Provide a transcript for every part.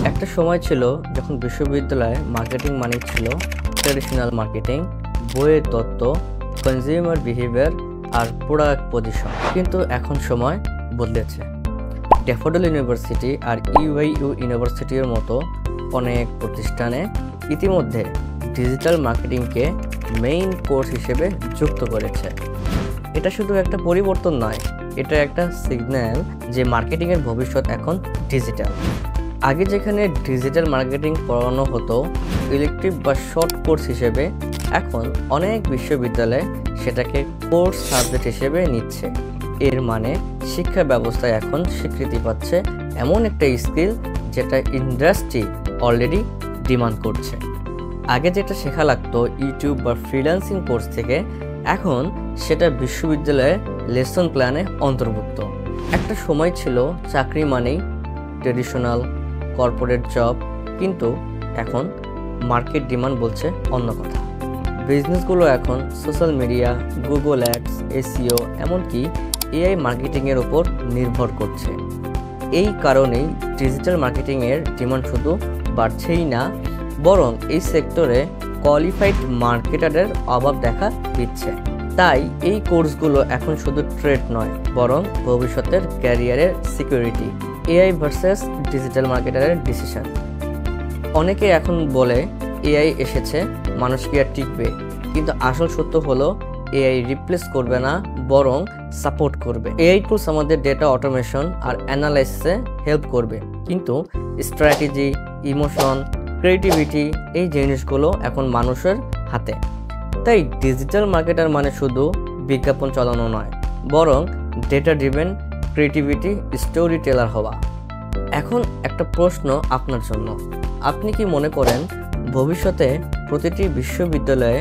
একটা সময় ছিল যখন বিশ্ববিদ্যালয়ে মার্কেটিং মানে ছিল ট্রেডিশনাল মার্কেটিং, বইয়ের তত্ত্ব, কনজিউমার বিহেভিয়ার আর প্রোডাক্ট পজিশন। কিন্তু এখন সময় বদলেছে। ড্যাফোডিল ইউনিভার্সিটি আর ইউআইইউ ইউনিভার্সিটির মতো অনেক প্রতিষ্ঠানে ইতিমধ্যে ডিজিটাল মার্কেটিংকে মেইন কোর্স হিসেবে যুক্ত করেছে। এটা শুধু একটা পরিবর্তন নয়, এটা একটা সিগন্যাল যে মার্কেটিংয়ের ভবিষ্যৎ এখন ডিজিটাল। আগে যেখানে ডিজিটাল মার্কেটিং পড়ানো হতো ইলেকটিভ বা শর্ট কোর্স হিসেবে, এখন অনেক বিশ্ববিদ্যালয় সেটাকে কোর্স সাবজেক্ট হিসেবে নিচ্ছে। এর মানে শিক্ষা ব্যবস্থায় এখন স্বীকৃতি পাচ্ছে এমন একটা স্কিল যেটা ইন্ডাস্ট্রি অলরেডি ডিমান্ড করছে। আগে যেটা শেখা লাগতো ইউটিউব বা ফ্রিল্যান্সিং কোর্স থেকে, এখন সেটা বিশ্ববিদ্যালয়ের লেসন প্ল্যানে অন্তর্ভুক্ত। একটা সময় ছিল চাকরি মানেই ট্রেডিশনাল কর্পোরেট জব, কিন্তু এখন মার্কেট ডিমান্ড বলছে অন্য কথা। বিজনেসগুলো এখন social media, Google ads, SEO, এমনকি এআই মার্কেটিংয়ের ওপর নির্ভর করছে। এই কারণেই ডিজিটাল মার্কেটিংয়ের ডিমান্ড শুধু বাড়ছেই না, বরং এই সেক্টরে কোয়ালিফাইড মার্কেটারের অভাব দেখা দিচ্ছে। তাই এই কোর্সগুলো এখন শুধু ট্রেড নয়, বরং ভবিষ্যতের ক্যারিয়ারের সিকিউরিটি। এআই ভার্সেস ডিজিটাল মার্কেটারের ডিসিশন। অনেকে এখন বলে এআই এসেছে, মানুষ কি আর টিকবে? কিন্তু আসল সত্য হলো এআই রিপ্লেস করবে না, বরং সাপোর্ট করবে। এআই টুলস আমাদের ডেটা অটোমেশন আর অ্যানালাইসিসে হেল্প করবে, কিন্তু স্ট্র্যাটেজি, ইমোশন, ক্রিয়েটিভিটি এই জিনিসগুলো এখন মানুষের হাতে। তাই ডিজিটাল মার্কেটার মানে শুধু বিজ্ঞাপন চালানো নয়, বরং data driven creativity story teller হওয়া। এখন একটা প্রশ্ন আপনার জন্য, আপনি কি মনে করেন ভবিষ্যতে প্রতিটি বিশ্ববিদ্যালয়ে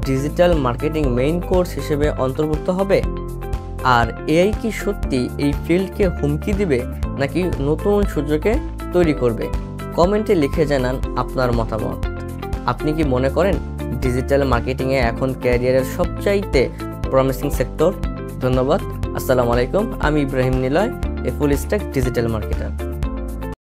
ডিজিটাল মার্কেটিং মেইন কোর্স হিসেবে অন্তর্ভুক্ত হবে? আর এআই কি সত্যি এই ফিল্ডকে হুমকি দিবে, নাকি নতুন সুযোগে তৈরি করবে? কমেন্টে লিখে জানান আপনার মতামত। আপনি কি মনে করেন ডিজিটাল মার্কেটিংয়ে এখন ক্যারিয়ারের সবচাইতে প্রমিসিং সেক্টর? ধন্যবাদ। আসসালামু আলাইকুম। আমি ইব্রাহিম নিলয়, এ ফুল স্ট্যাক ডিজিটাল মার্কেটার।